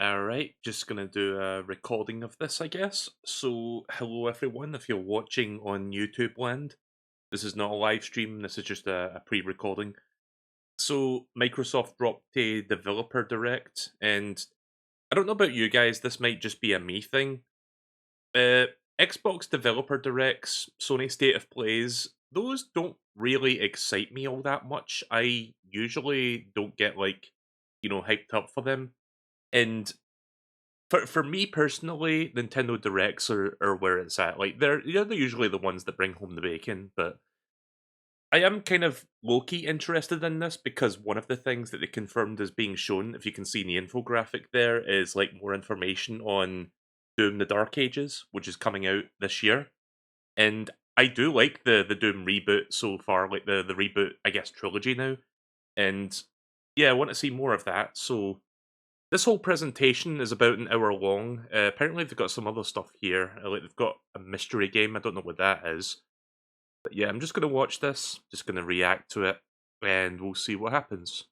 Alright, just gonna do a recording of this, I guess. So, hello everyone, if you're watching on YouTube land. This is not a live stream, this is just a pre-recording. So, Microsoft dropped a developer direct, and I don't know about you guys, this might just be a me thing. Xbox developer directs, Sony State of Plays, those don't really excite me all that much. I usually don't get, hyped up for them. And for me personally, Nintendo Directs are where it's at. Like they're usually the ones that bring home the bacon, but I am kind of low-key interested in this because one of the things that they confirmed as being shown, if you can see in the infographic there, is like more information on Doom the Dark Ages, which is coming out this year. And I do like the Doom reboot so far, like the reboot, I guess, trilogy now. And yeah, I want to see more of that, so this whole presentation is about an hour long. Apparently they've got some other stuff here. Like they've got a mystery game. I don't know what that is. But yeah, I'm just going to watch this. Just going to react to it. And we'll see what happens.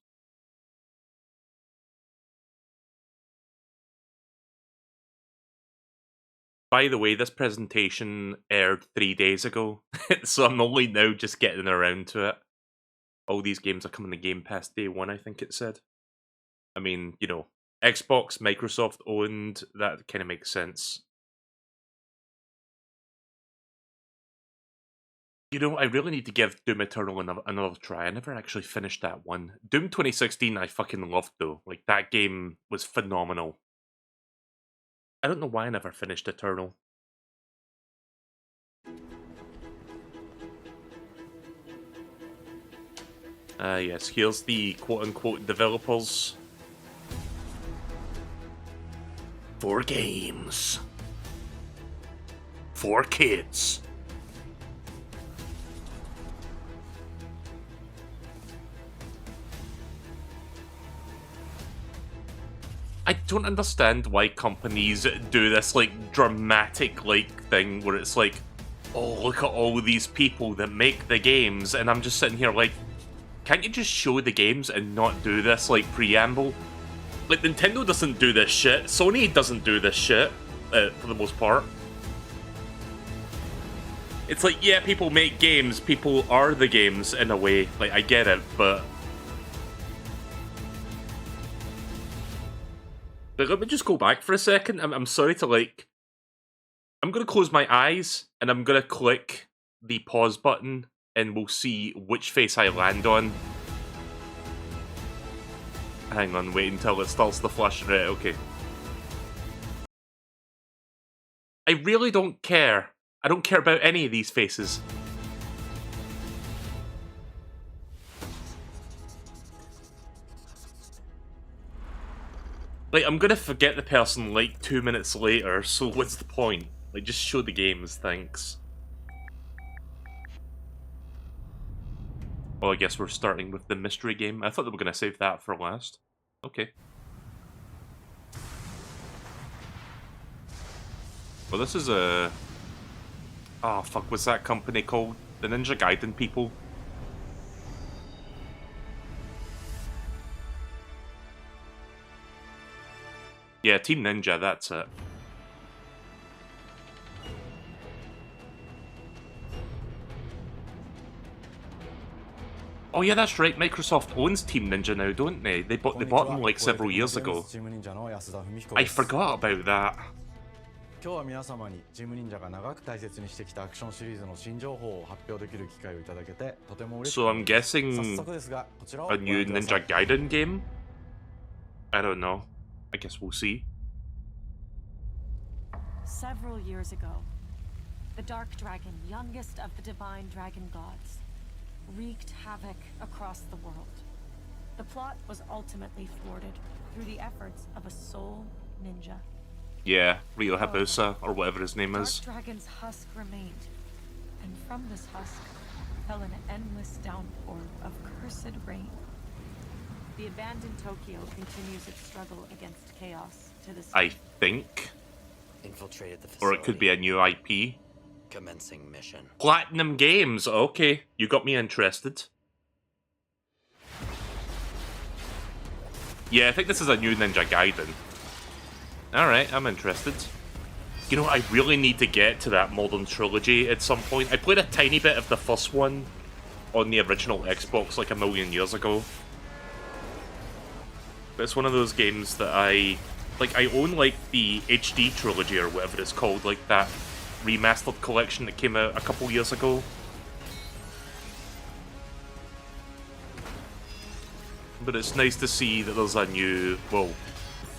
By the way, this presentation aired 3 days ago. So I'm only now just getting around to it. All these games are coming to Game Pass day one, I think it said. I mean, you know, Xbox, Microsoft owned, that kind of makes sense. You know, I really need to give Doom Eternal another try. I never actually finished that one. Doom 2016 I fucking loved though. Like, that game was phenomenal. I don't know why I never finished Eternal. Yes, here's the quote-unquote developers. For games. For kids. I don't understand why companies do this, like, dramatic, like, thing where it's like, oh, look at all these people that make the games, and I'm just sitting here like, can't you just show the games and not do this, like, preamble? Like, Nintendo doesn't do this shit, Sony doesn't do this shit, for the most part. It's like, yeah, people make games, people are the games, in a way, like, I get it, but let me just go back for a second. I'm sorry to, like... I'm going to close my eyes, and I'm going to click the pause button, and we'll see which face I land on. Hang on, wait until it starts to flash. Right, okay. I really don't care. I don't care about any of these faces. Like, I'm gonna forget the person, like, 2 minutes later, so what's the point? Like, just show the games, thanks. Well, I guess we're starting with the mystery game. I thought they were gonna save that for last. Okay. Well, this is a... Oh, fuck, what's that company called? The Ninja Gai-den people? Yeah, Team Ninja, that's it. Oh yeah, that's right, Microsoft owns Team Ninja now, don't they? They bought them like several years ago. I forgot about that. So I'm guessing a new Ninja Gaiden game? I don't know. I guess we'll see. Several years ago, the Dark Dragon, youngest of the divine dragon gods, wreaked havoc across the world. The plot was ultimately thwarted through the efforts of a sole ninja. Yeah, Ryo Hayabusa, or whatever his name is. Dark Dragon's husk remained, and from this husk fell an endless downpour of cursed rain. The abandoned Tokyo continues its struggle against chaos to this day. I think. Infiltrated the facility. Or it could be a new IP. Commencing mission. Platinum Games, okay. You got me interested. Yeah, I think this is a new Ninja Gaiden. Alright, I'm interested. You know, I really need to get to that modern trilogy at some point. I played a tiny bit of the first one on the original Xbox like a million years ago. But it's one of those games that I own like the HD trilogy or whatever it's called, like that remastered collection that came out a couple years ago. But it's nice to see that there's a new, well,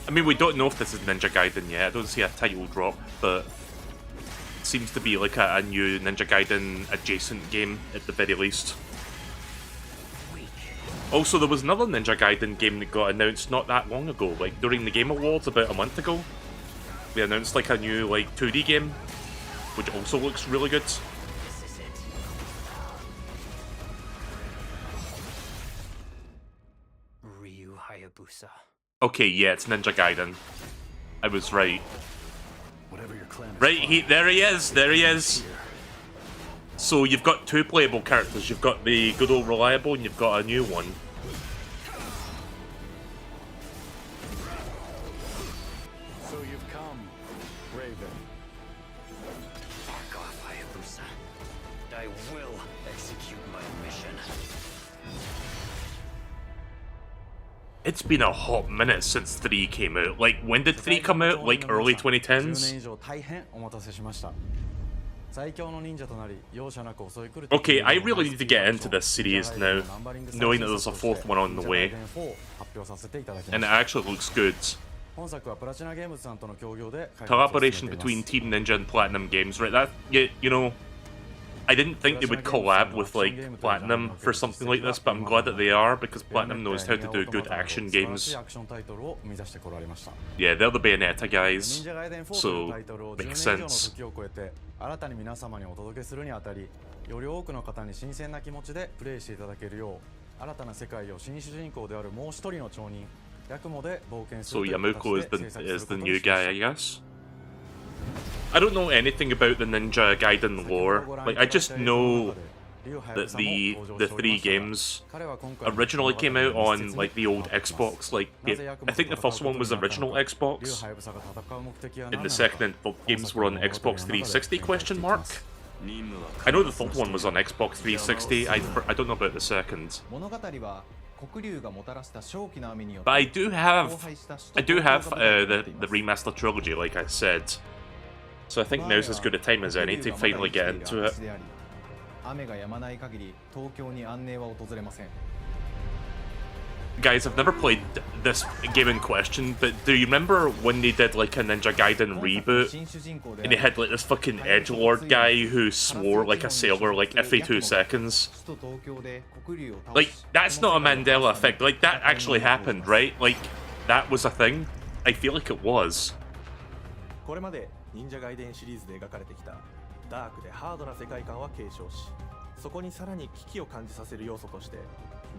I mean, we don't know if this is Ninja Gaiden yet. I don't see a title drop, but it seems to be like a new Ninja Gaiden adjacent game at the very least. Also, there was another Ninja Gaiden game that got announced not that long ago, like during the Game Awards about a month ago. They announced like a new like 2D game, which also looks really good. This is it. Ryu Hayabusa. Okay, yeah, it's Ninja Gaiden. I was right. Whatever your clan is Right, there he is, there he is. So you've got two playable characters. You've got the good old reliable, and you've got a new one. So you've come, Raven. Fuck off, Hayabusa. I will execute my mission. It's been a hot minute since 3 came out. Like, when did 3 come out? Like, early 2010s? Okay, I really need to get into this series now, knowing that there's a 4th one on the way. And it actually looks good. Collaboration between Team Ninja and Platinum Games, right? That, you know, I didn't think they would collab with, like, Platinum for something like this, but I'm glad that they are, because Platinum knows how to do good action games. Yeah, they're the Bayonetta guys, so makes sense. 新たに皆様にお届けするにあたり、より多くの方に新鮮な気持ちでプレイしていただけるよう、新たな世界を新主人公であるもう一人の町人、ヤクモで冒険する So Yamuko is the new guy, I guess. I don't know anything about the Ninja Gaiden lore. Like, I just know that the 3 games originally came out on like the old Xbox. Like, I think the first one was original Xbox, and the second and third games were on Xbox 360 question mark. I know the third one was on Xbox 360. I don't know about the second. But I do have the remaster trilogy, like I said. So I think now's as good a time as any to finally get into it. Guys, I've never played this game in question, but do you remember when they did like a Ninja Gaiden reboot, and they had like this fucking edgelord guy who swore like a sailor like every 2 seconds? Like, that's not a Mandela effect, like that actually happened, right? Like, that was a thing? I feel like it was. これまで忍者ガイデンシリーズで描かれてきたダークでハードな世界観は継承し、そこにさらに危機を感じさせる要素として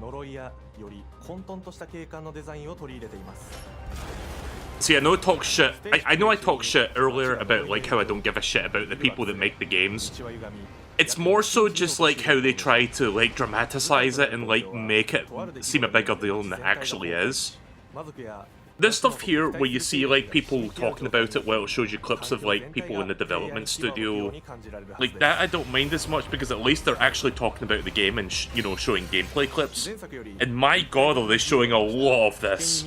呪いやより混沌とした景観のデザインを取り入れています。 See, I know I know I talked shit earlier about like how I don't give a shit about the people that make the games. It's more so just like how they try to like dramatize it and like make it seem a bigger deal than it actually is. This stuff here where you see like people talking about it while it shows you clips of like people in the development studio, like that I don't mind as much because at least they're actually talking about the game and you know, showing gameplay clips. And my god, are they showing a lot of this.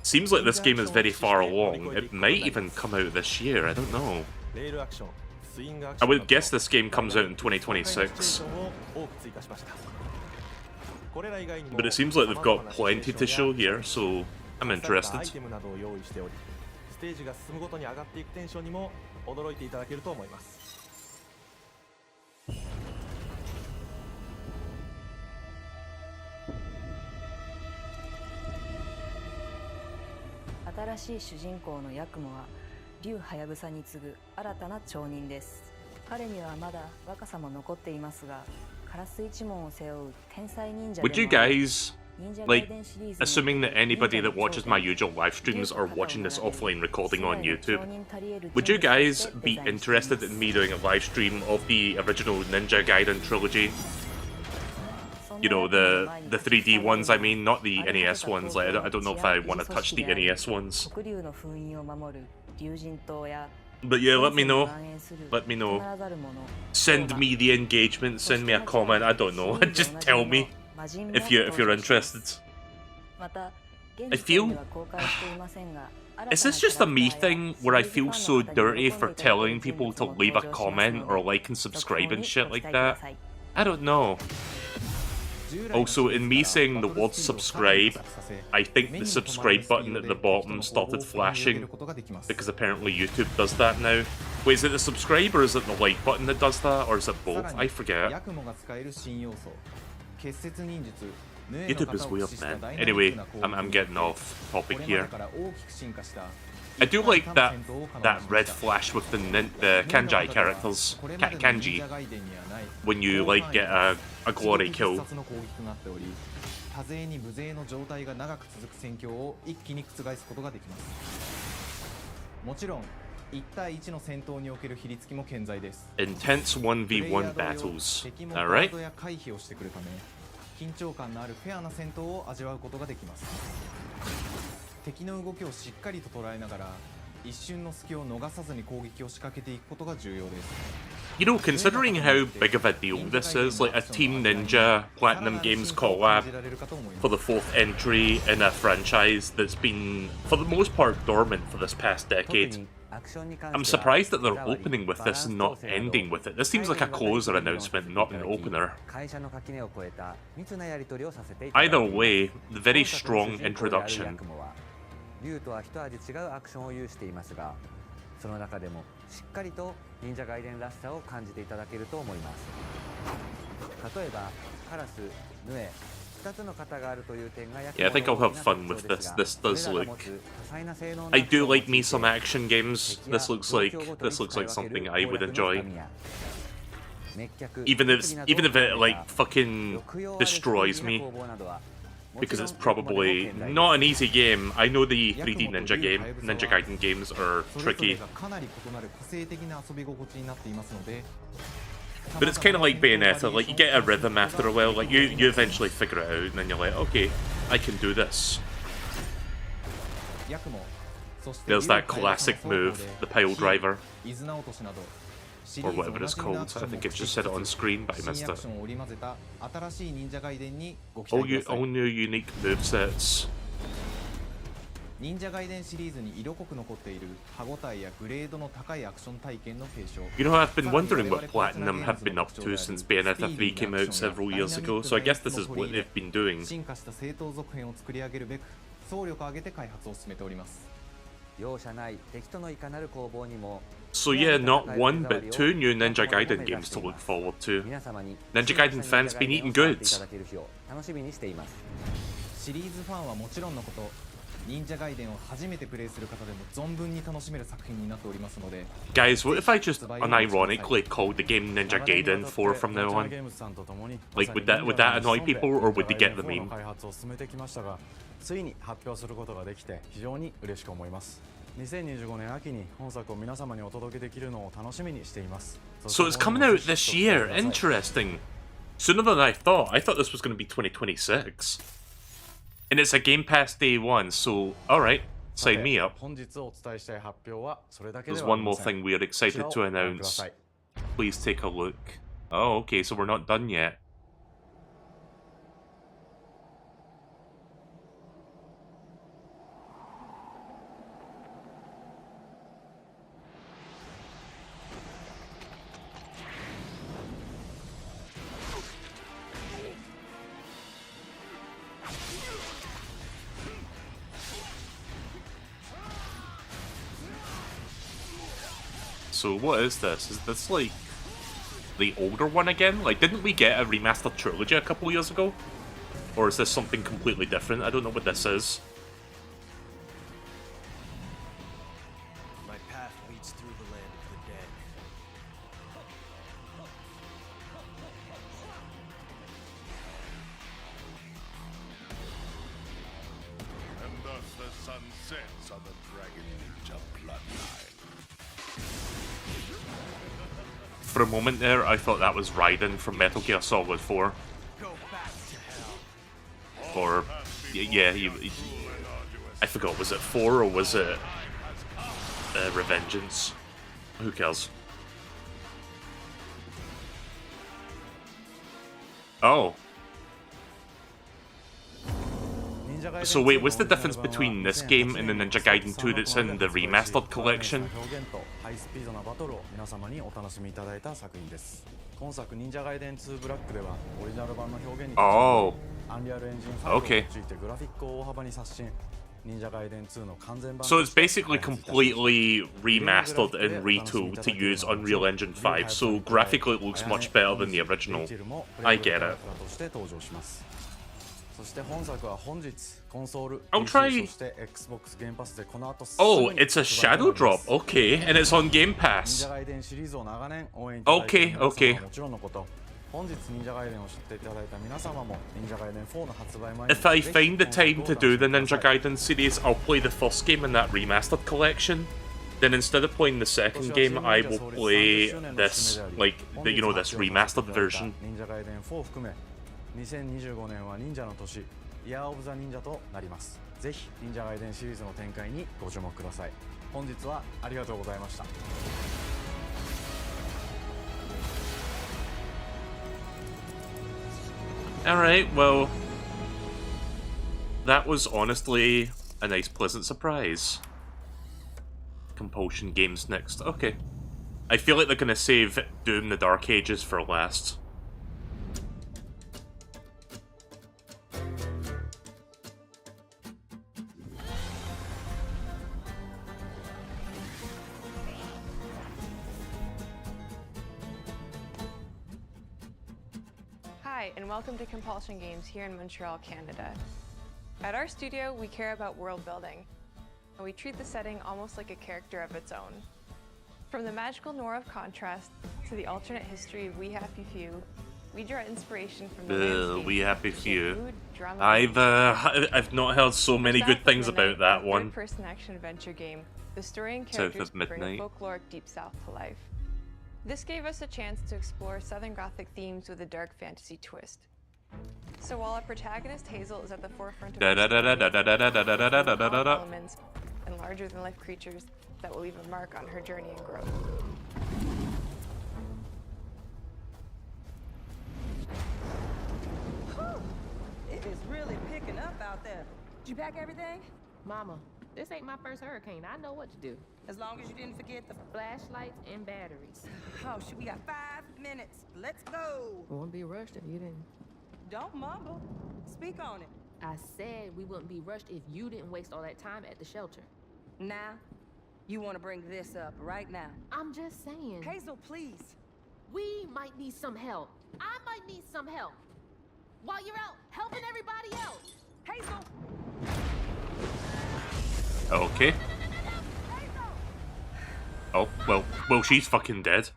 Seems like this game is very far along. It might even come out this year, I don't know. I would guess this game comes out in 2026. But it seems like they've got plenty to show here, so I'm interested. ステージが進むごとに上がっていくテンションにも驚いていただけると思います。新しい主人公のヤクモは竜ハヤブサに次ぐ新たな町人です。彼にはまだ若さも残っていますが、カラス一門を背負う天才忍者でもある。 Would you guys, like, assuming that anybody that watches my usual live streams are watching this offline recording on YouTube, would you guys be interested in me doing a live stream of the original Ninja Gaiden trilogy? You know, the 3D ones, I mean, not the NES ones. Like, I don't know if I want to touch the NES ones. 黒竜の封印を守る竜神島や But yeah, let me know. 蔓延する Let me know. 必ざるもの Send me the engagement. Send me a comment. I don't know. Just tell me if you're interested. また I feel. Is this just a me thing where I feel so dirty for telling people to leave a comment or like and subscribe and shit like that? I don't know. Also, in me saying the word subscribe, I think the subscribe button at the bottom started flashing because apparently YouTube does that now. Wait, is it the subscribe or is it the like button that does that, or is it both? I forget. YouTube is weird, man. Anyway, I'm getting off topic here. I do like that red flash with the kanji characters, kanji, when you like get a glory kill. 多勢に無勢の状態が長く続く戦況を一気に覆すことができます。もちろん1対1の戦闘における比率も健在です。 Intense 1v1 battles. Alright. 回避をしてくるため緊張感のあるフェアな戦闘を味わうことができます。敵の動きをしっかりと捉えながら一瞬の隙を逃さずに攻撃を仕掛けていくことが重要です。 You know, considering how big of a deal this is, like a Team Ninja Platinum Games collab for the 4th entry in a franchise that's been, for the most part, dormant for this past decade, I'm surprised that they're opening with this and not ending with it. This seems like a closer announcement, not an opener. Either way, the very strong introduction. 竜とは一味違うアクションを有していますが、その中でもしっかりと忍者ガイデンらしさを感じていただけると思います。例えばカラス、ヌエ、2つの型があるという点が役 Yeah, I think I'll have fun with this. This does look. I do like me some action games. This looks like something I would enjoy. Even if it like fucking destroys me. Because it's probably not an easy game. I know the 3D Ninja Gaiden games are tricky. But it's kind of like Bayonetta, like you get a rhythm after a while, like you eventually figure it out and then you're like, okay, I can do this. There's that classic move, the pile driver. Or whatever it's called. I think it just said it on screen, but I missed it. All new unique movesets. 忍者ガイデンシリーズに色濃く残っている歯ごたえやグレードの高いアクション体験の継承。 You know, I've been wondering what Platinum have been up to since Bayonetta 3 came out several years ago, so I guess this is what they've been doing. 進化した正当続編を作り上げるべく総力を挙げて開発を進めております。 容赦ない敵とのいかなる攻防にも So yeah, not one but 2 new Ninja Gaiden games to look forward to. Ninja Gaiden fans been eating good. 楽しみにしています。シリーズファンはもちろんのこと、忍者ガイデンを初めてプレイする方でも存分に楽しめる作品になっておりますので。 Guys, what if I just unironically called the game Ninja Gaiden 4 from now on? Like, would that annoy people, or would they get the meme? ついに発表することができて非常に嬉しく思います。 2025年秋に本作を皆様にお届けできるのを楽しみにしています。 So it's coming out this year. Interesting. Sooner than I thought. I thought this was going to be 2026. And it's a Game Pass Day 1, so alright, sign me up. There's one more thing we are excited to announce. Please take a look. Oh, okay, so we're not done yet. So what is this? Is this like the older one again? Like, didn't we get a remastered trilogy a couple years ago? Or is this something completely different? I don't know what this is. My path leads through the land of the dead. And thus the sun sets on the Dragon Ninja bloodline. For a moment there, I thought that was Raiden from Metal Gear Solid 4. Go back to Or yeah, I forgot. Was it 4 or was it Revengeance? Who cares? Oh. So wait, what's the difference between this game and the Ninja Gaiden 2 that's in the remastered collection? ハイスピードなバトルを皆様にお楽しみいただいた作品です。今作忍者ガイデン2ブラックではオリジナル版の表現にアンリアルエンジン5を用いてグラフィックを大幅に刷新。忍者ガイデン2の完全版 So it's basically completely remastered and retooled to use Unreal Engine 5, so graphically it looks much better than the original. I get it. そして本作は本日コンソール I'll try. そして Xbox ゲームパスでこの後 Oh, it's a shadow drop. Okay, and it's on Game 忍 Pass. 者ガイデンシリーズを長年応援いただいている皆様は Okay. もちろんのこと本日忍者ガイデンを知っていただいた皆様も忍者ガイデン4の発売前に If I ぜひ find the 本 time 作 to を do the お楽しみ Ninja ください Gaiden series, I'll play the first game in that remastered collection. Then instead of playing the second game, I will play this, like, you know, this remastered version. 忍者ガイデン4を含め2025年は忍者の年イヤーオブザ忍者となります。ぜひ忍者ガイデンシリーズの展開にご注目ください。本日はありがとうございました。Alright, well, that was honestly a nice, pleasant surprise. Compulsion Games next. Okay. I feel like they're gonna save Doom the Dark Ages for last. Hi, and welcome to Compulsion Games here in Montreal, Canada. At our studio, we care about world building, and we treat the setting almost like a character of its own. From the magical noir of contrast to the alternate history of We Happy Few, we draw inspiration from the landscape, We Happy shape Few. mood, drama, I've not heard so many good things about that one. Third-person action-adventure game. The story and South characters of bring Midnight. a folkloric Deep South to life. This gave us a chance to explore Southern Gothic themes with a dark fantasy twist. So while our protagonist Hazel is at the forefront of elements and larger-than-life creatures that will leave a mark on her journey and growth. It is really picking up out there. Did you pack everything? Mama, this ain't my first hurricane. I know what to do. As long as you didn't forget the Flashlights and batteries. Oh, shoot, we got 5 minutes. Let's go. Won't be rushed if you didn't. Don't mumble. Speak on it. I said we wouldn't be rushed if you didn't waste all that time at the shelter. Now, you want to bring this up right now. I'm just saying. Hazel, please. We might need some help. I might need some help. While you're out helping everybody else. Hazel! Okay. Oh, well, she's fucking dead.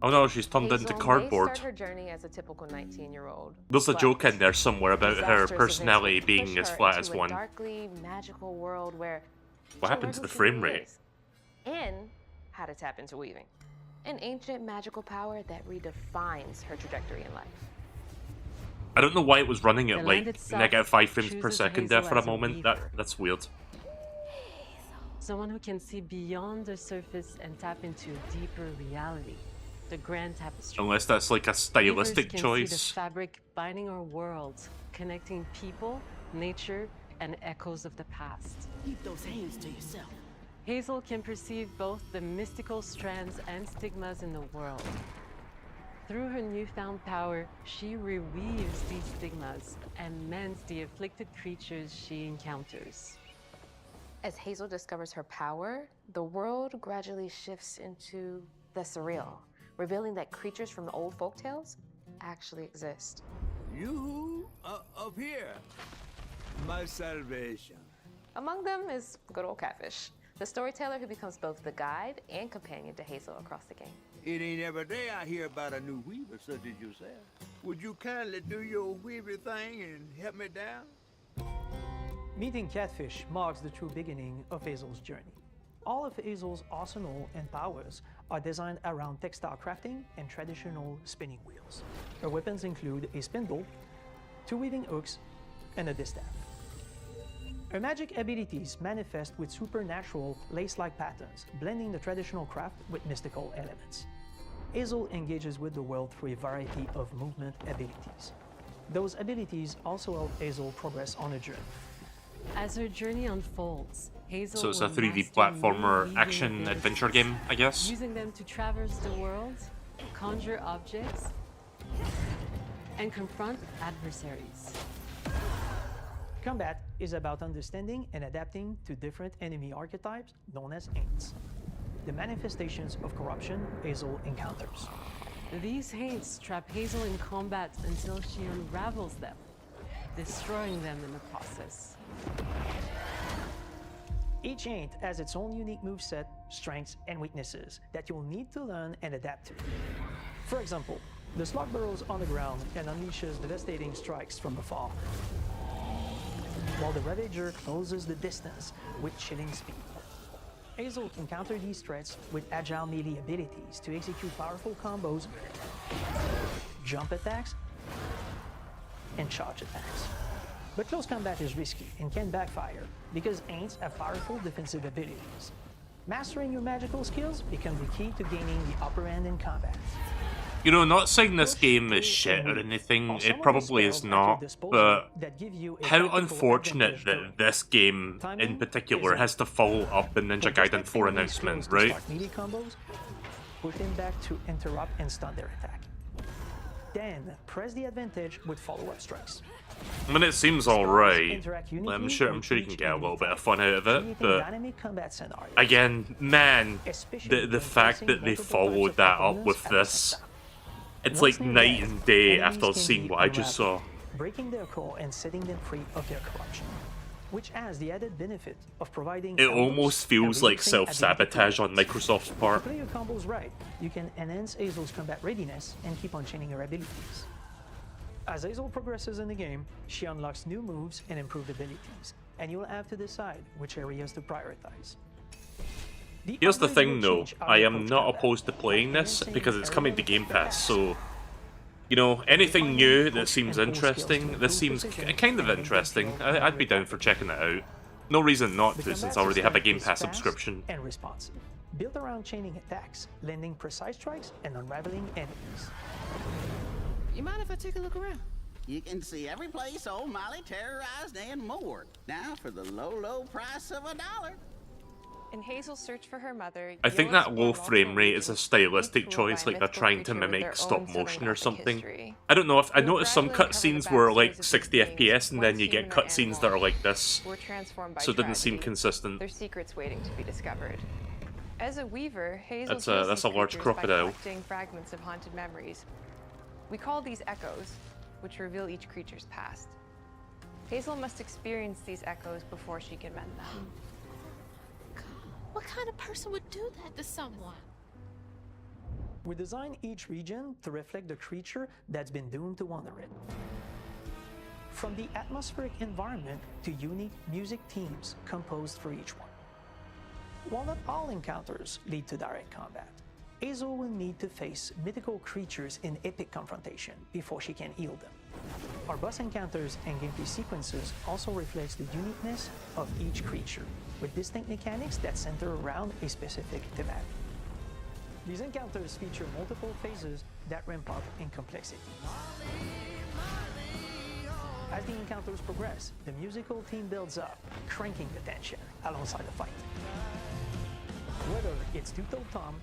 Oh no, she's turned into Hazel may cardboard. start her journey as a typical 19-year-old. There's a but joke in there somewhere about her disasters personality eventually being push as her flat into as a one. darkly magical world where What she'll happened learn to who the she frame really rate? is, and how to tap into weaving, an ancient magical power that redefines her trajectory in life. I don't know why it was running The at land like itself -5 frames per chooses second there Hazel for a as a moment. weaver. That's weird. Someone who can see beyond the surface and tap into a deeper reality. The grand tapestry. Unless that's like a stylistic Weavers can choice. see the fabric binding our world, connecting people, nature, and echoes of the past. Keep those hands to yourself. Hazel can perceive both the mystical strands and stigmas in the world. Through her newfound power, she reweaves these stigmas and mends the afflicted creatures she encounters. As Hazel discovers her power, the world gradually shifts into the surreal, revealing that creatures from the old folktales actually exist. You up here, my salvation. Among them is good old Catfish, the storyteller who becomes both the guide and companion to Hazel across the game. It ain't every day I hear about a new weaver such as yourself. Would you kindly do your weavy thing and help me down? Meeting Catfish marks the true beginning of Hazel's journey. All of Hazel's arsenal and powers are designed around textile crafting and traditional spinning wheels. Her weapons include a spindle, 2 weaving hooks, and a distaff. Her magic abilities manifest with supernatural lace-like patterns, blending the traditional craft with mystical elements. Hazel engages with the world through a variety of movement abilities. Those abilities also help Hazel progress on a journey. As her journey unfolds, Hazel So it's a will 3D master platformer new action weaving adventure abilities, game, I guess. using them to traverse the world, conjure objects, and confront adversaries. Combat is about understanding and adapting to different enemy archetypes known as Aints, the manifestations of corruption Hazel encounters. These haints trap Hazel in combat until she unravels them, destroying them in the process. Each Aint has its own unique moveset, strengths, and weaknesses that you'll need to learn and adapt to. For example, the slug burrows on the ground and unleashes devastating strikes from afar, while the Ravager closes the distance with chilling speed. Hazel can counter these threats with agile melee abilities to execute powerful combos, jump attacks, and charge attacks. But close combat is risky and can backfire because Aints have powerful defensive abilities. Mastering your magical skills becomes the key to gaining the upper hand in combat. You know, not saying this game is shit or anything, it probably is not, but how unfortunate that this game in particular has to follow up the Ninja Gaiden 4 announcement, right? Melee combos, push them back to interrupt and stun their attack. Then press the advantage with follow-up strikes. I mean, it seems alright. I'm sure you can get a little bit of fun out of it, but again, man, the fact that they followed that up with this, it's like night and day after seeing what I just saw. Breaking their core and setting them free of their corruption, which has the added benefit of providing. It almost feels like self-sabotage on Microsoft's part. To play your combos right, you can enhance Hazel's combat readiness and keep on chaining her abilities. As Hazel progresses in the game, she unlocks new moves and improved abilities, and you'll have to decide which areas to prioritize. Here's the thing though, I am not opposed to playing this because it's coming to Game Pass, so, you know, anything new that seems interesting, this seems kind of interesting. I'd be down for checking it out. No reason not to since I already have a Game Pass subscription. And responsive, built around chaining attacks, landing precise strikes, and unraveling enemies. You mind if I take a look around? You can see every place old Molly terrorized and more. Now for the low, low price of $1. In Hazel's search for her mother, I think that low frame rate is a stylistic choice, like they're trying to mimic stop motion or something. I don't know, if I noticed some cutscenes were like 60 FPS and then you get cutscenes that are like this, so it didn't seem consistent. Their secrets waiting to be discovered. As a weaver, Hazel That's a large crocodile. by collecting fragments of haunted memories. We call these echoes, which reveal each creature's past. Hazel must experience these echoes before she can mend them. What kind of person would do that to someone? We design each region to reflect the creature that's been doomed to wander it. From the atmospheric environment to unique music themes composed for each one. While not all encounters lead to direct combat, Hazel will need to face mythical creatures in epic confrontation before she can heal them. Our boss encounters and gameplay sequences also reflects the uniqueness of each creature, with distinct mechanics that center around a specific thematic. These encounters feature multiple phases that ramp up in complexity. As the encounters progress, the musical theme builds up, cranking the tension alongside the fight. Whether it's Two-Toed Tom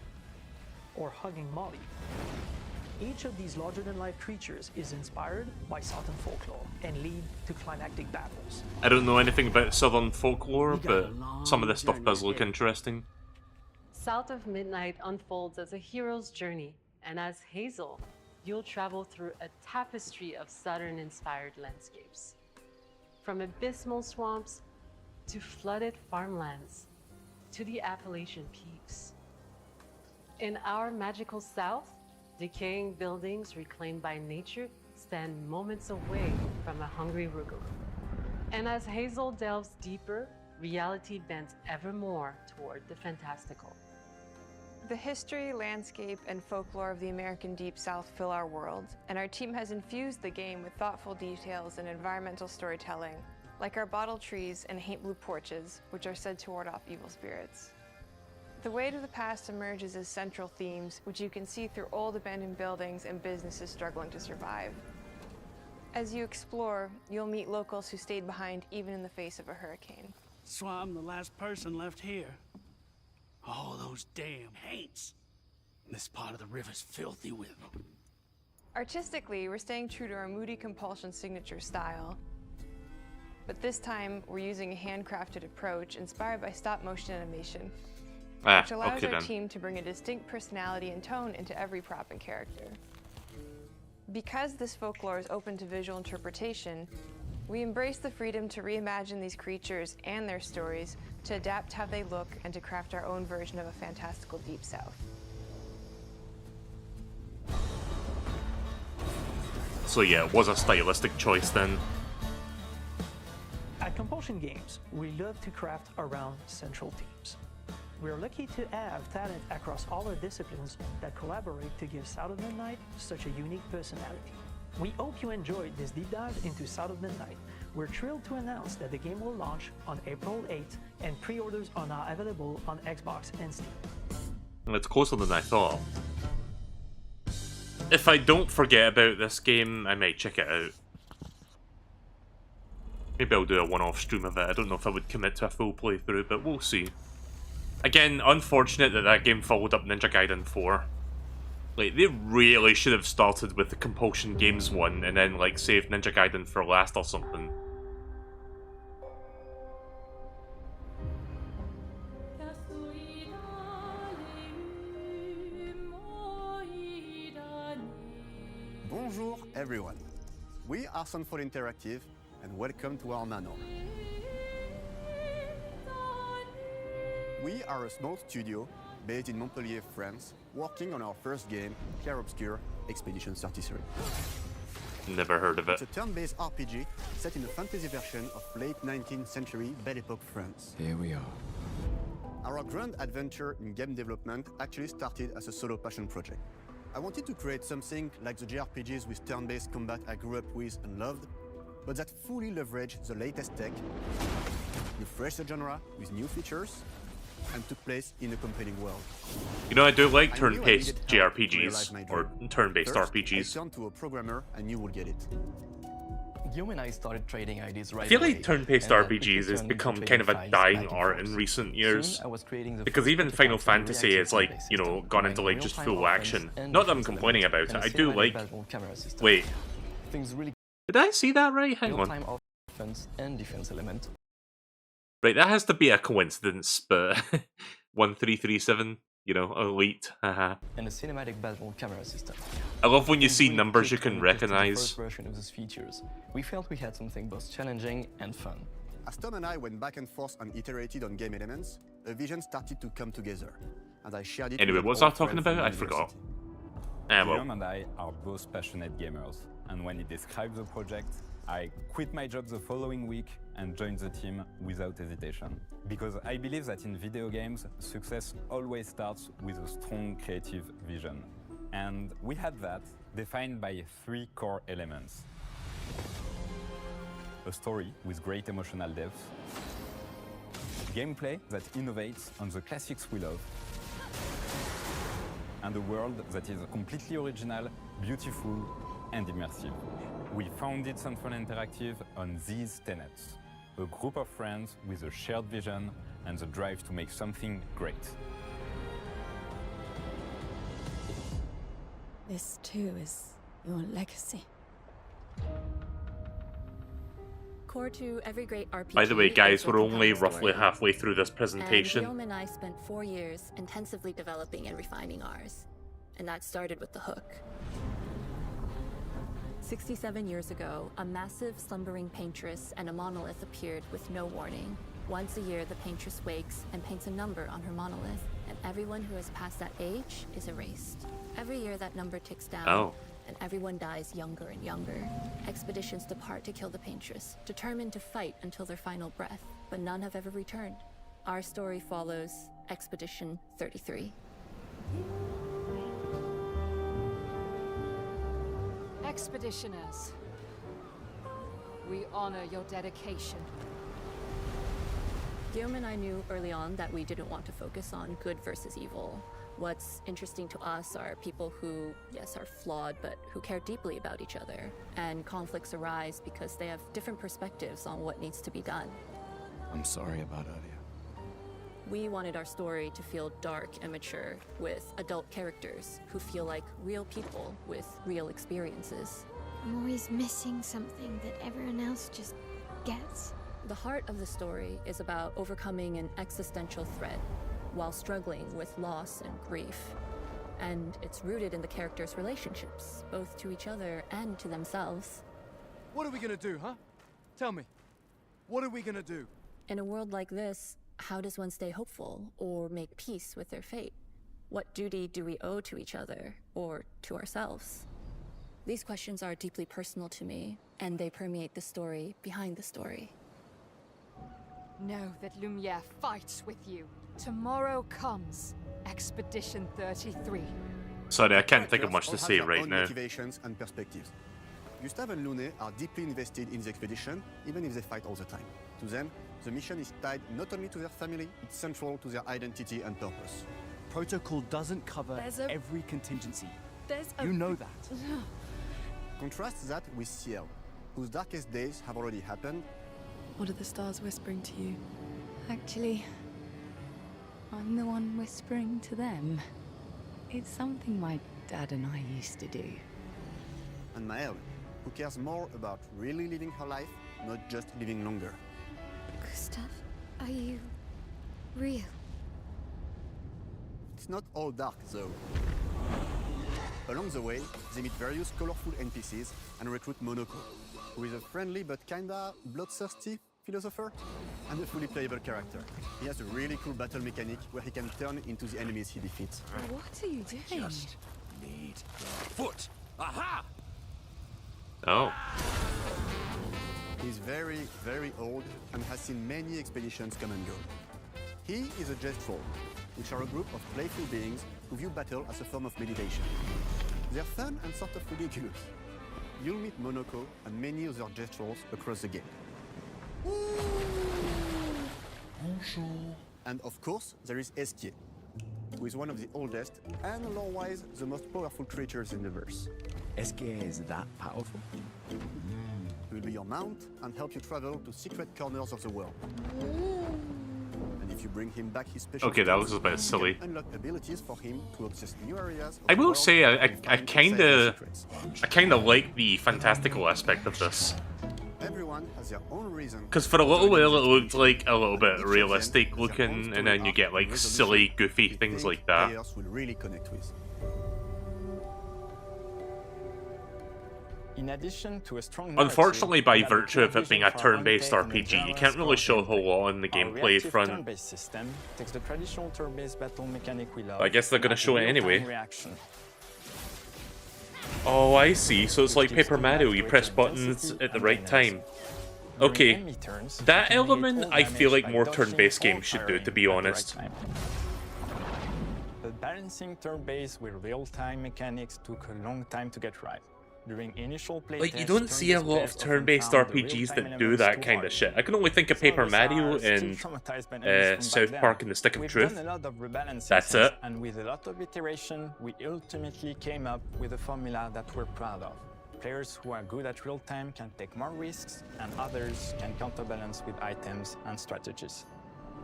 or hugging Molly, each of these larger-than-life creatures is inspired by Southern folklore and lead to climactic battles. I don't know anything about Southern folklore, but some of this stuff does look interesting. South of Midnight unfolds as a hero's journey, and as Hazel, you'll travel through a tapestry of Southern-inspired landscapes. From abysmal swamps to flooded farmlands to the Appalachian peaks. In our magical South, decaying buildings reclaimed by nature stand moments away from a hungry Rugal. And as Hazel delves deeper, reality bends ever more toward the fantastical. The history, landscape, and folklore of the American Deep South fill our world, and our team has infused the game with thoughtful details and environmental storytelling, like our bottle trees and haint blue porches, which are said to ward off evil spirits. The Way to the Past emerges as central themes, which you can see through old abandoned buildings and businesses struggling to survive. As you explore, you'll meet locals who stayed behind even in the face of a hurricane. So I'm the last person left here. Oh, those damn haints. This part of the river's filthy with them. Artistically, we're staying true to our moody compulsion signature style. But this time, we're using a handcrafted approach inspired by stop-motion animation, which allows our team to bring a distinct personality and tone into every prop and character. Because this folklore is open to visual interpretation, we embrace the freedom to reimagine these creatures and their stories, to adapt how they look, and to craft our own version of a fantastical Deep South. So yeah, it was a stylistic choice then. At Compulsion Games, we love to craft around central themes. We're lucky to have talent across all our disciplines that collaborate to give South of Midnight such a unique personality. We hope you enjoyed this deep dive into South of Midnight. We're thrilled to announce that the game will launch on April 8th, and pre-orders are now available on Xbox and Steam. It's closer than I thought. If I don't forget about this game, I might check it out. Maybe I'll do a one-off stream of it. I don't know if I would commit to a full playthrough, but we'll see. Again, unfortunate that that game followed up Ninja Gaiden 4. Like, they really should have started with the Compulsion Games one and then, like, saved Ninja Gaiden for last or something. Bonjour everyone. We are Sunfall Interactive and welcome to our manor. We are a small studio based in Montpellier, France, working on our first game, Clair Obscur Expedition 33. Never heard of it. It's a turn-based RPG set in a fantasy version of late 19th century Belle Epoque France. Here we are. Our grand adventure in game development actually started as a solo passion project. I wanted to create something like the JRPGs with turn-based combat I grew up with and loved, but that fully leveraged the latest tech, refreshed the genre with new features, and took place in a compelling world. You know, I do like turn-based JRPGs, or turn-based First, RPGs. I turned to a programmer and you will get it. Guillaume and I started trading ideas right I feel away, like turn-based and RPGs has turned become into kind of a trading dying files back art and in forth. recent years. Soon, I was creating the Because first even Final prototypes and Fantasy reactive is like, turn-based you know, system, gone into combining like just real-time full offense action. and Not that I'm defense complaining about elements it, I and do cinematic like... battle camera system. Wait, Things really did I see that right? Hang on. real-time offense and defense element. Right, that has to be a coincidence, but 1337, you know, elite, haha. And a cinematic battle camera system. I love when you Things see really numbers you clicked can when we tested the recognize. first version of those features. We felt we had something both challenging and fun. As Tom and I went back and forth and iterated on game elements, a vision started to come together, and I shared it Anyway, with what was an I old talking friend about? from I forgot. university. Well. Guillaume and I are both passionate gamers, and when he described the project, I quit my job the following week and joined the team without hesitation. Because I believe that in video games, success always starts with a strong creative vision. And we had that, defined by 3 core elements. A story with great emotional depth, gameplay that innovates on the classics we love, and a world that is completely original, beautiful, and immersive. We founded Sunfall Interactive on these tenets. A group of friends with a shared vision and the drive to make something great. This too is your legacy. Core to every great RPG. By the way, guys, is a we're only compelling roughly story. halfway through this And presentation. Guillaume and I spent 4 years intensively developing and refining ours. And that started with the hook. 67 years ago, a massive slumbering paintress and a monolith appeared with no warning. Once a year, the paintress wakes and paints a number on her monolith, and everyone who has passed that age is erased. Every year that number ticks down, and everyone dies younger and younger. Expeditions depart to kill the Paintress, determined to fight until their final breath, but none have ever returned. Our story follows Expedition 33. Expeditioners, we honor your dedication. Guillaume and I knew early on that we didn't want to focus on good versus evil. What's interesting to us are people who, yes, are flawed, but who care deeply about each other. And conflicts arise because they have different perspectives on what needs to be done. I'm sorry about earlier. We wanted our story to feel dark and mature, with adult characters who feel like real people with real experiences. I'm always missing something that everyone else just gets. The heart of the story is about overcoming an existential threat while struggling with loss and grief. And it's rooted in the characters' relationships, both to each other and to themselves. What are we gonna do, huh? Tell me. What are we gonna do? In a world like this, how does one stay hopeful or make peace with their fate? What duty do we owe to each other or to ourselves? These questions are deeply personal to me, and they permeate the story behind the story. Know that Lumiere fights with you. Tomorrow comes Expedition 33. Sorry, I can't think of much to All say have their right own now. motivations and perspectives. Gustave and Lune are deeply invested in the expedition, even if they fight all the time. To them, the mission is tied not only to their family, it's central to their identity and purpose. Protocol doesn't cover every contingency. You know that. Contrast that with Ciel, whose darkest days have already happened. What are the stars whispering to you? Actually, I'm the one whispering to them. It's something my dad and I used to do. And Maëlle, who cares more about really living her life, not just living longer. Gustave, are you real? It's not all dark, though. Along the way, they meet various colorful NPCs and recruit Monoko, who is a friendly but kinda bloodthirsty philosopher and a fully playable character. He has a really cool battle mechanic where he can turn into the enemies he defeats. What are you doing? Just need foot. Aha! Oh. He's very, very old and has seen many expeditions come and go. He is a Jest Troll, which are a group of playful beings who view battle as a form of meditation. They're fun and sort of ridiculous. You'll meet Monoko and many other Jest Trolls across the game. Bonjour. And of course, there is Esquier, who is one of the oldest and lore-wise the most powerful creatures in the verse. Esquier is that powerful? He will be your mount and help you travel to secret corners of the world. And if you bring him back his special Okay, that was skills, a bit you silly. can unlock abilities for him to access new areas of I the will world say I and find kinda exciting secrets. like the fantastical aspect of this. Everyone has their own reason. Because for a little while it looked like a little bit realistic looking, and then you get like silly, goofy things like that. Players will really connect with. In addition to a strong Unfortunately, by virtue of it being a turn-based RPG, you can't really show a whole lot on the gameplay front. Turn-based system takes the traditional turn-based battle mechanic we love. But I guess they're gonna show it real-time anyway. reaction. Oh, I see. So it's like Paper Mario, you press buttons at the right time. Okay, that element I feel like more turn-based games should do, to be honest. But balancing turn-based with real-time mechanics took a long time to get right. During initial play Like, you don't see a lot of turn-based RPGs that do that kind of shit. I can only think of Paper Mario and South Park and the Stick of Truth. Done a lot of rebalances, That's it. And with a lot of iteration, we ultimately came up with a formula that we're proud of. Players who are good at real-time can take more risks, and others can counterbalance with items and strategies.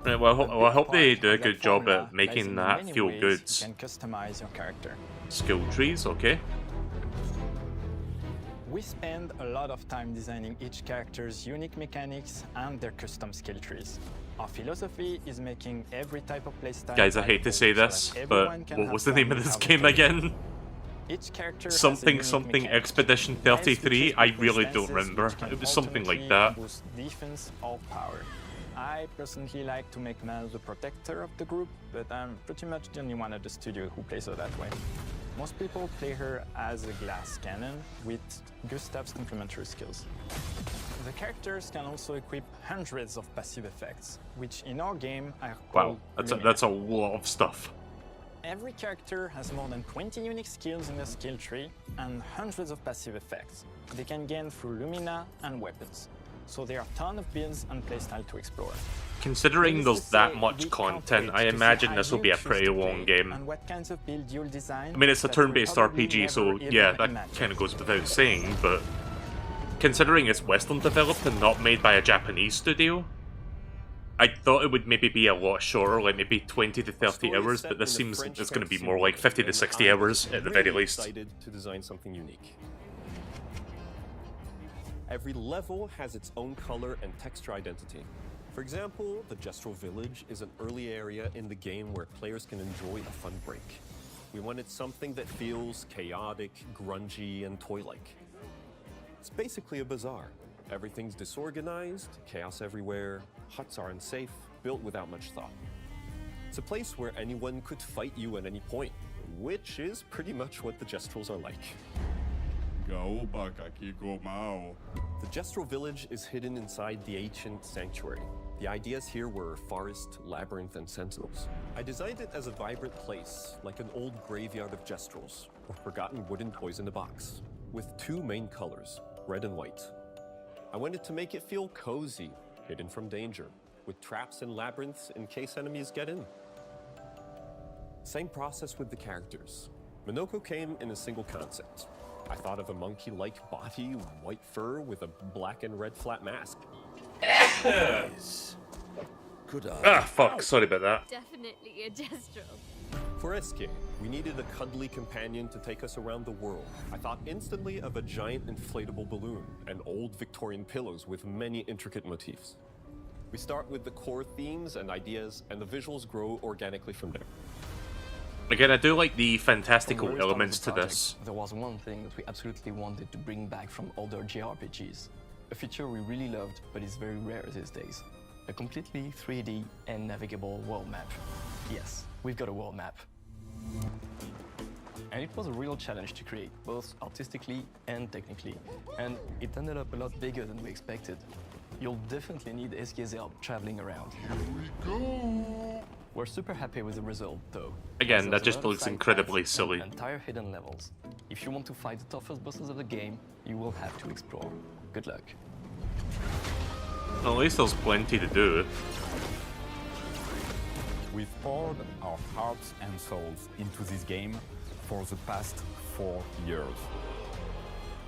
Right, well, I hope they do a good job formula at making lies in that many feel ways good. You can customize your character. Skill trees, okay. We spend a lot of time designing each character's unique mechanics and their custom skill trees. Our philosophy is making every type of playstyle. Guys, I hate to say this, but what was the name of this game again? Each character Something Expedition 33? I really don't remember. It was something like that. Boost defense or power. I personally like to make Mel the protector of the group, but I'm pretty much the only one at the studio who plays her that way. Most people play her as a glass cannon with Gustav's complementary skills. The characters can also equip hundreds of passive effects, which in our game are called Wow, that's a lot of stuff. Every character has more than 20 unique skills in the skill tree and hundreds of passive effects. They can gain through Lumina and weapons. So there are a ton of builds and playstyle to explore. Considering there's that much content, I imagine this will be a pretty long game. And what kinds of build you'll design. I mean, it's a turn-based RPG, so yeah, that kind of goes without saying, but considering it's Western developed and not made by a Japanese studio, I thought it would maybe be a lot shorter, like maybe 20 to 30 hours, but this seems it's going to be more like 50 to 60 hours at the very least. Excited to design something unique. Every level has its own color and texture identity. For example, the Gestural Village is an early area in the game where players can enjoy a fun break. We wanted something that feels chaotic, grungy, and toy-like. It's basically a bazaar. Everything's disorganized, chaos everywhere, huts are unsafe, built without much thought. It's a place where anyone could fight you at any point, which is pretty much what the Gestrals are like. The Gestral Village is hidden inside the ancient sanctuary. The ideas here were forest, labyrinth, and sentinels. I designed it as a vibrant place, like an old graveyard of Gestrals, or forgotten wooden toys in a box, with two main colors, red and white. I wanted to make it feel cozy, hidden from danger, with traps and labyrinths in case enemies get in. Same process with the characters. Minoko came in a single concept. I thought of a monkey-like body, white fur with a black and red flat mask. Good eye. Ah, fuck, sorry about that. Definitely a Gestral. For SK, we needed a cuddly companion to take us around the world. I thought instantly of a giant inflatable balloon and old Victorian pillows with many intricate motifs. We start with the core themes and ideas, and the visuals grow organically from there. Again, I do like the fantastical elements to this. There was one thing that we absolutely wanted to bring back from older JRPGs. A feature we really loved, but is very rare these days. A completely 3D and navigable world map. Yes, we've got a world map. And it was a real challenge to create, both artistically and technically. And it ended up a lot bigger than we expected. You'll definitely need SK's help traveling around. Here we go! We're super happy with the result, though. Again, that just looks incredibly silly. Entire hidden levels. If you want to fight the toughest bosses of the game, you will have to explore. Good luck. Well, at least there's plenty to do. We've poured our hearts and souls into this game for the past 4 years.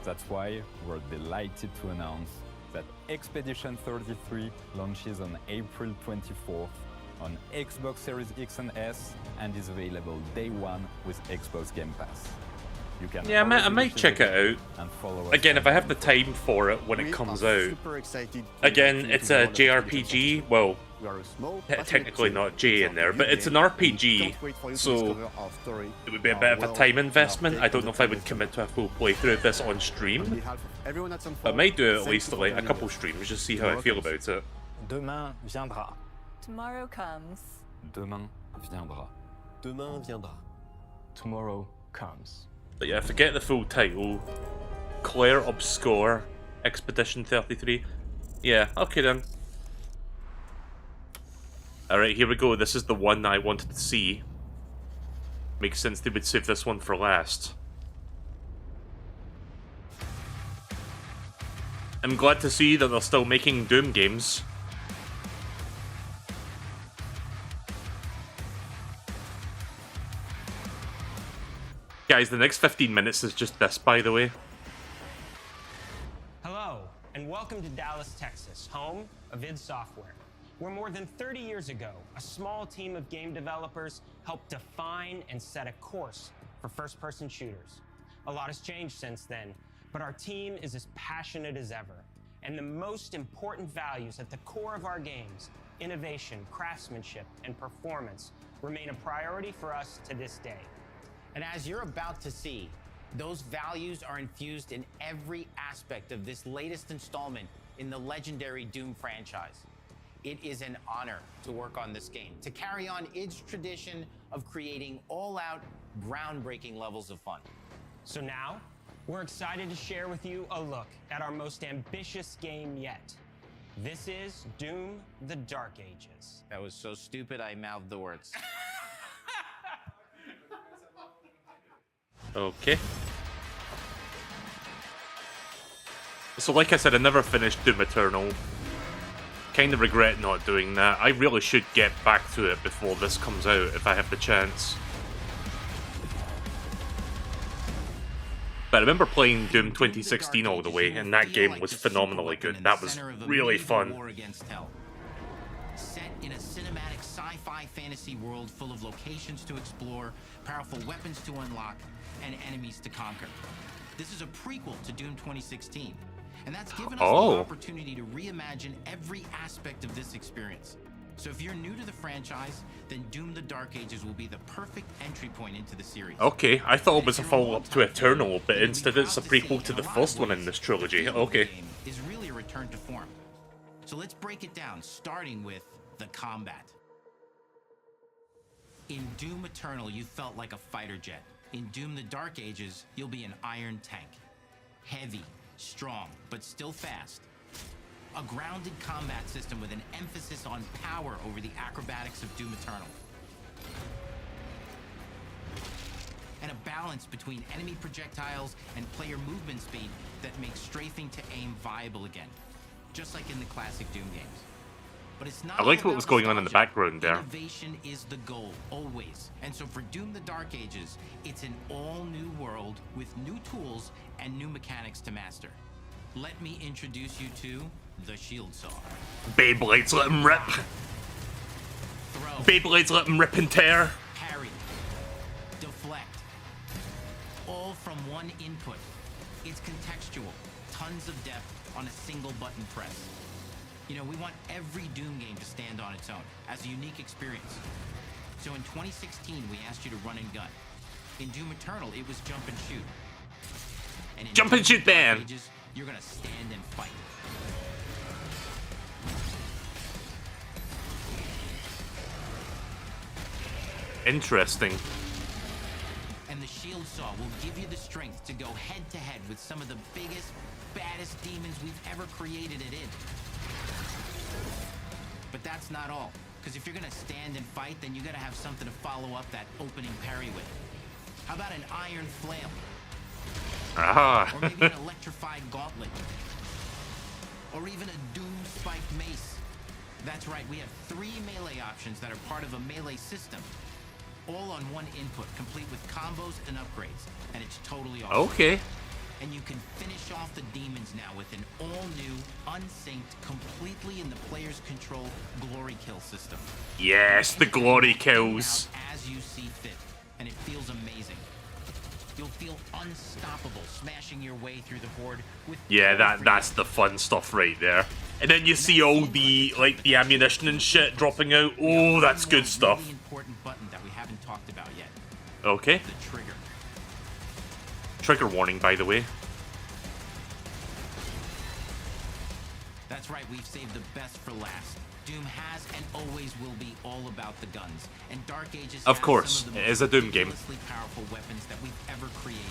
That's why we're delighted to announce that Expedition 33 launches on April 24th on Xbox Series X and S and is available day one with Xbox Game Pass. You can I might check it out. And follow us. Again, if I have the time for it when it comes out. Again, it's a JRPG. Well, technically not J in there, but it's an RPG, so it would be a bit of a time investment. I don't know if I would commit to a full playthrough of this on stream. I might do it at least like a couple streams, just see how I feel about it. Demain viendra. Tomorrow comes. Demain viendra. Demain viendra. Tomorrow comes. But yeah, forget the full title. Claire Obscure Expedition 33. Yeah, okay then. Alright, here we go. This is the one I wanted to see. Makes sense they would save this one for last. I'm glad to see that they're still making Doom games. Guys, the next 15 minutes is just this, by the way. Hello, and welcome to Dallas, Texas, home of id Software, where more than 30 years ago, a small team of game developers helped define and set a course for first-person shooters. A lot has changed since then, but our team is as passionate as ever, and the most important values at the core of our games, innovation, craftsmanship, and performance, remain a priority for us to this day. And as you're about to see, those values are infused in every aspect of this latest installment in the legendary Doom franchise. It is an honor to work on this game, to carry on id's tradition of creating all-out, groundbreaking levels of fun. So now, we're excited to share with you a look at our most ambitious game yet. This is Doom: The Dark Ages. That was so stupid I mouthed the words. Okay. So like I said, I never finished Doom Eternal. Kind of regret not doing that. I really should get back to it before this comes out, if I have the chance. But I remember playing Doom 2016 all the way, and that game was phenomenally good. That was really fun. Set in a cinematic sci-fi fantasy world full of locations to explore, powerful weapons to unlock, and enemies to conquer. This is a prequel to Doom 2016, and that's given us the opportunity to reimagine every aspect of this experience. So if you're new to the franchise, then Doom: The Dark Ages will be the perfect entry point into the series. Okay, I thought it was a follow-up to Eternal, but instead it's a prequel to the first one in this trilogy. Okay. Is really a return to form. So let's break it down, starting with the combat. In Doom Eternal, you felt like a fighter jet. In Doom: The Dark Ages, you'll be an iron tank. Heavy, strong, but still fast. A grounded combat system with an emphasis on power over the acrobatics of Doom Eternal. And a balance between enemy projectiles and player movement speed that makes strafing to aim viable again, just like in the classic Doom games. But it's not. I liked what was going on in the background there. Innovation is the goal, always. And so for Doom: The Dark Ages, it's an all-new world with new tools and new mechanics to master. Let me introduce you to the Shield Saw. Beyblades, let him rip. Throw. Beyblades, let him rip and tear. Parry. Deflect. All from one input. It's contextual. Tons of depth on a single button press. You know, we want every Doom game to stand on its own as a unique experience. So in 2016, we asked you to run and gun. In Doom Eternal, it was jump and shoot. And in Jump and shoot ban. You're gonna stand and fight. Interesting. And the Shield Saw will give you the strength to go head-to-head with some of the biggest, baddest demons we've ever created it in. But that's not all. Because if you're gonna stand and fight, then you gotta have something to follow up that opening parry with. How about an iron flail? Ah. Or maybe an electrified gauntlet. Or even a Doom spiked mace. That's right, we have 3 melee options that are part of a melee system. All on one input, complete with combos and upgrades. And it's totally awesome. Okay. And you can finish off the demons now with an all-new, unsynced, completely in the player's control glory kill system. Yes, the glory kills. As you see fit, and it feels amazing. You'll feel unstoppable, smashing your way through the horde with. Yeah, that's the fun stuff right there. And then you see all the the ammunition and shit dropping out. Oh, that's good stuff. Really important button that we haven't talked about yet. Okay. The trigger. Trigger warning, by the way. That's right, we've saved the best for last. Doom has and always will be all about the guns. And Dark Ages Of has course, some of the it is a Doom game. ridiculously powerful weapons that we've ever created.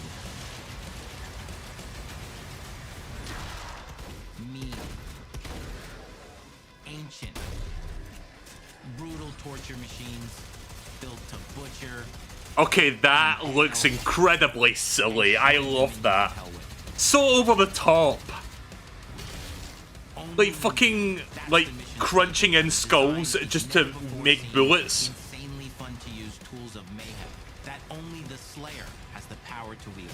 Mean. Ancient. Brutal torture machines. Built to butcher. Okay, that looks incredibly silly. I love that. So over the top. Like fucking crunching in skulls just to make bullets. Insanely fun to use tools of mayhem that only the Slayer has the power to wield.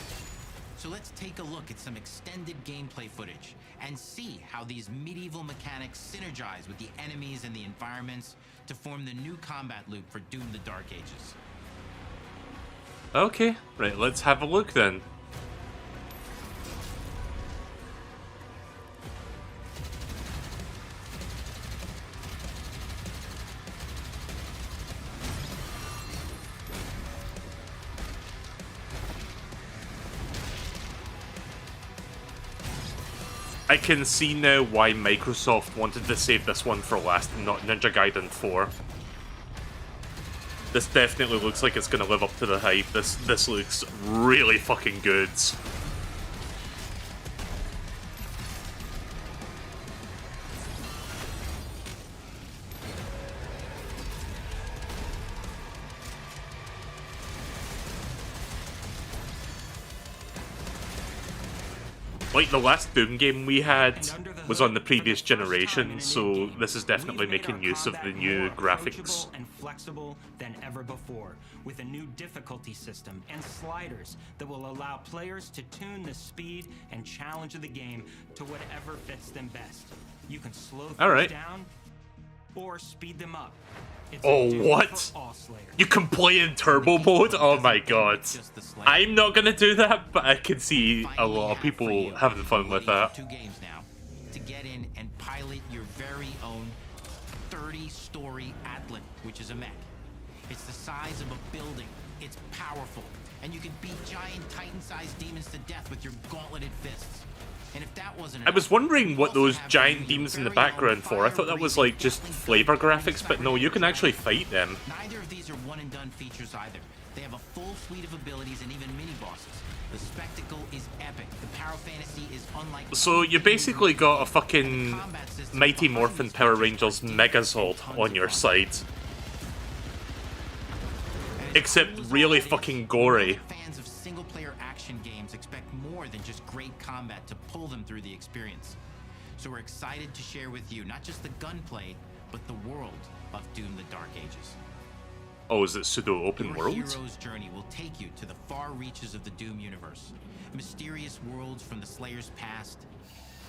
So let's take a look at some extended gameplay footage and see how these medieval mechanics synergize with the enemies and the environments to form the new combat loop for Doom: The Dark Ages. Okay, right, let's have a look then. I can see now why Microsoft wanted to save this one for last and not Ninja Gaiden 4. This definitely looks like it's gonna live up to the hype. This looks really fucking good. Like, the last Doom game we had was on the previous generation, so this is definitely making use of the new graphics. And flexible than ever before, with a new difficulty system and sliders that will allow players to tune the speed and challenge of the game to whatever fits them best. You can slow things down or speed them up. Oh, what? You can play in turbo mode? Oh my god. I'm not gonna do that, but I can see a lot of people having fun with that. 2 games now to get in and pilot your very own 30-story Atlan, which is a mech. It's the size of a building, it's powerful, and you can beat giant Titan-sized demons to death with your gauntleted fists. And if that wasn't I was wondering what those giant demons in the background for. I thought that was like just flavor graphics, but no, you can actually fight them. Neither of these are one-and-done features either. They have a full suite of abilities and even mini-bosses. The spectacle is epic. The power fantasy is unlike... So you basically got a fucking Mighty Morphin Power Rangers Megazord on your side. Except really fucking gory. Fans of single-player action games expect more than just great combat to pull them through the experience. So we're excited to share with you not just the gunplay, but the world of Doom: The Dark Ages. Oh, is it pseudo open world? Your hero's journey will take you to the far reaches of the Doom universe. Mysterious worlds from the Slayer's past,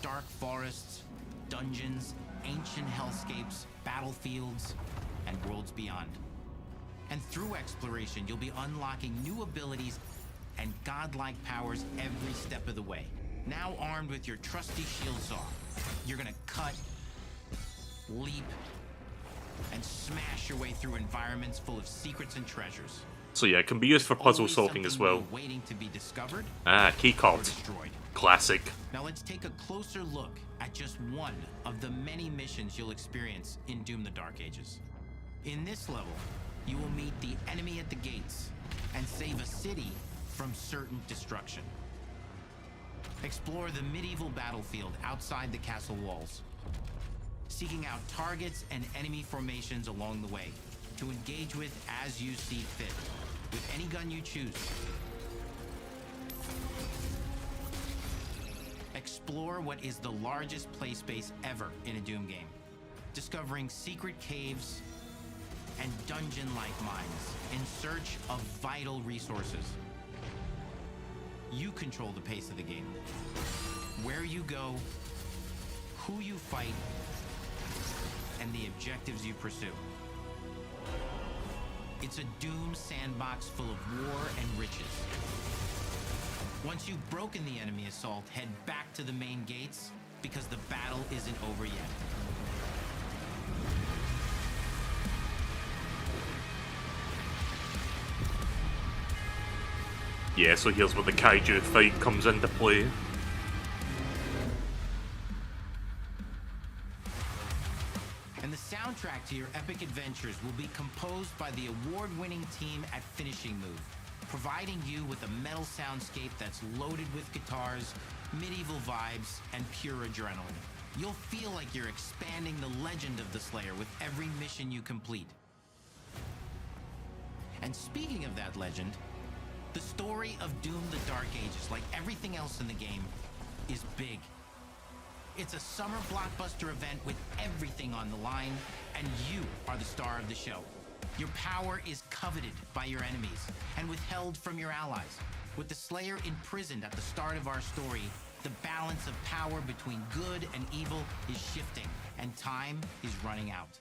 dark forests, dungeons, ancient hellscapes, battlefields, and worlds beyond. And through exploration, you'll be unlocking new abilities and godlike powers every step of the way. Now armed with your trusty shield saw, you're gonna cut, leap, and smash your way through environments full of secrets and treasures. So yeah, it can be used for puzzle solving as well. Waiting to be discovered. Ah, keycard. Classic. Now let's take a closer look at just one of the many missions you'll experience in Doom: The Dark Ages. In this level, you will meet the enemy at the gates and save a city from certain destruction. Explore the medieval battlefield outside the castle walls, seeking out targets and enemy formations along the way to engage with as you see fit, with any gun you choose. Explore what is the largest play space ever in a Doom game, discovering secret caves and dungeon-like mines in search of vital resources. You control the pace of the game, where you go, who you fight, and the objectives you pursue. It's a Doom sandbox full of war and riches. Once you've broken the enemy assault, head back to the main gates, because the battle isn't over yet. Yeah, so here's where the kaiju fight comes into play. And the soundtrack to your epic adventures will be composed by the award-winning team at Finishing Move, providing you with a metal soundscape that's loaded with guitars, medieval vibes, and pure adrenaline. You'll feel like you're expanding the legend of the Slayer with every mission you complete. And speaking of that legend, the story of Doom: The Dark Ages, like everything else in the game, is big. It's a summer blockbuster event with everything on the line, and you are the star of the show. Your power is coveted by your enemies and withheld from your allies. With the Slayer imprisoned at the start of our story, the balance of power between good and evil is shifting, and time is running out.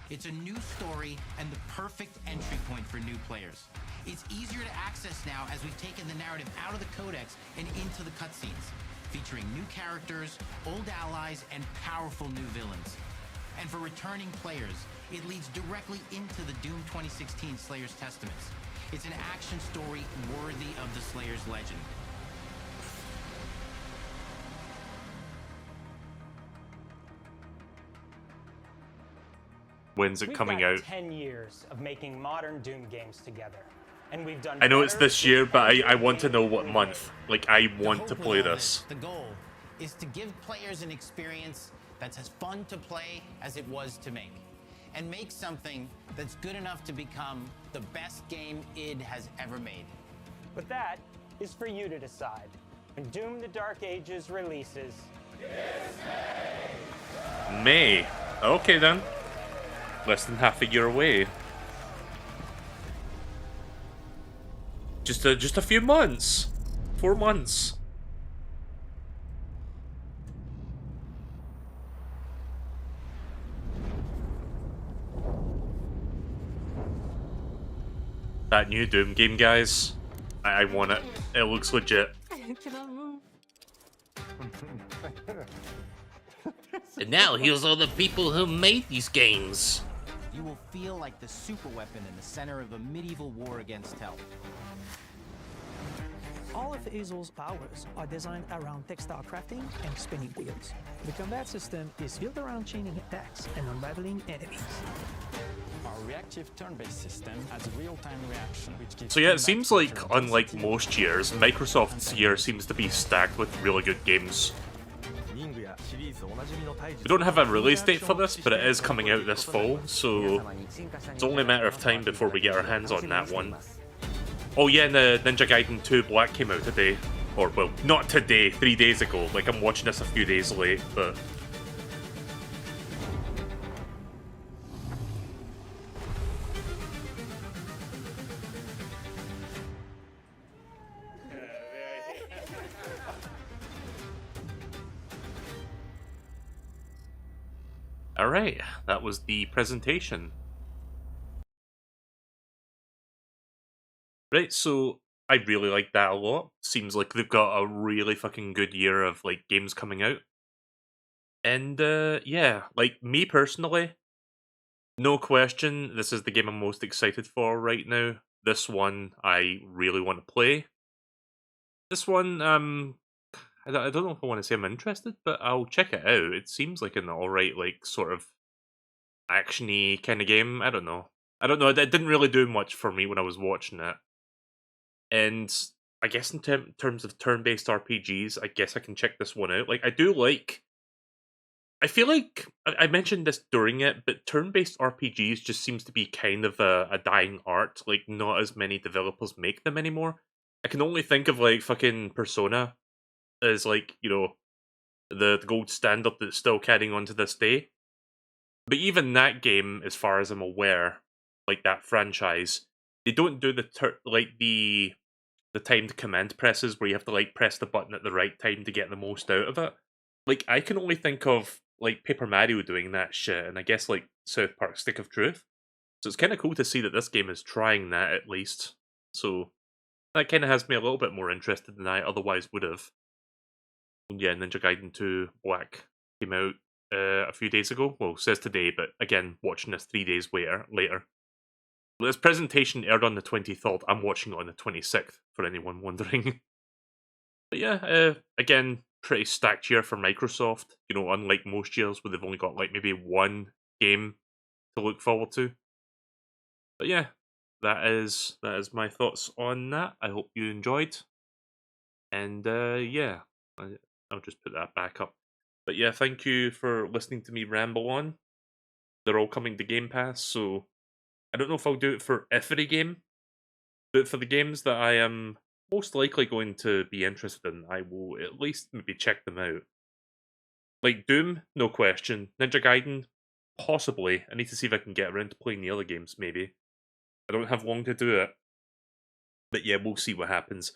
It's a new story and the perfect entry point for new players. It's easier to access now as we've taken the narrative out of the codex and into the cutscenes, featuring new characters, old allies, and powerful new villains. And for returning players, it leads directly into the Doom 2016 Slayer's Testaments. It's an action story worthy of the Slayer's legend. When's it We've coming got out? 10 years of making modern Doom games together. And we've done I know it's better this with year, but I every want to game know what we've month. Like, I The want hope to with play all this. the goal is to give players an experience that's as fun to play as it was to make. And make something that's good enough to become the best game id has ever made. But that is for you to decide. When Doom the Dark Ages releases, May. Okay then. Less than half a year away. Just a few months. 4 months. That new Doom game, guys. I want it. It looks legit. I cannot move. And now here's all the people who made these games. You will feel like the superweapon in the center of a medieval war against hell. All of Hazel's powers are designed around textile crafting and spinning wheels. The combat system is built around chaining attacks and unraveling enemies. Our reactive turn-based system has real-time reaction, which gives So yeah, it combat seems like, feature unlike most years, Microsoft's year seems to be stacked with really good games. We don't have a release date for this, but it is coming out this fall, so it's only a matter of time before we get our hands on that one. Oh yeah, and the Ninja Gaiden 2 Black came out today. Or, well, not today, 3 days ago. Like, I'm watching this a few days late, but... Alright, that was the presentation. Right, so I really like that a lot. Seems like they've got a really fucking good year of like games coming out. And yeah, like me personally, no question, this is the game I'm most excited for right now. This one I really want to play. This one, I don't know if I want to say I'm interested, but I'll check it out. It seems like an alright, like, sort of action-y kind of game. I don't know. It didn't really do much for me when I was watching it. And I guess in terms of turn-based RPGs, I guess I can check this one out. Like, I do like... I feel like I mentioned this during it, but turn-based RPGs just seems to be kind of a dying art. Like, not as many developers make them anymore. I can only think of, like, fucking Persona as, like, you know, the gold standard that's still carrying on to this day. But even that game, as far as I'm aware, like that franchise, they don't do the timed command presses where you have to like press the button at the right time to get the most out of it. Like, I can only think of like Paper Mario doing that shit, and I guess like South Park Stick of Truth. So it's kind of cool to see that this game is trying that at least. So that kind of has me a little bit more interested than I otherwise would have. Yeah, Ninja Gaiden 2 Black came out a few days ago. Well, it says today, but again, watching this 3 days later. This presentation aired on the 23rd. I'm watching it on the 26th, for anyone wondering. But yeah, again, pretty stacked year for Microsoft. You know, unlike most years where they've only got like maybe one game to look forward to. But yeah, that is my thoughts on that. I hope you enjoyed. And yeah, I'll just put that back up. But yeah, thank you for listening to me ramble on. They're all coming to Game Pass, so I don't know if I'll do it for every game, but for the games that I am most likely going to be interested in, I will at least maybe check them out. Like Doom, no question. Ninja Gaiden, possibly. I need to see if I can get around to playing the other games, maybe. I don't have long to do it. But yeah, we'll see what happens.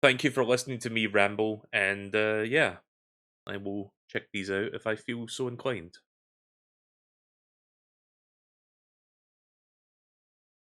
Thank you for listening to me ramble, and yeah, I will check these out if I feel so inclined.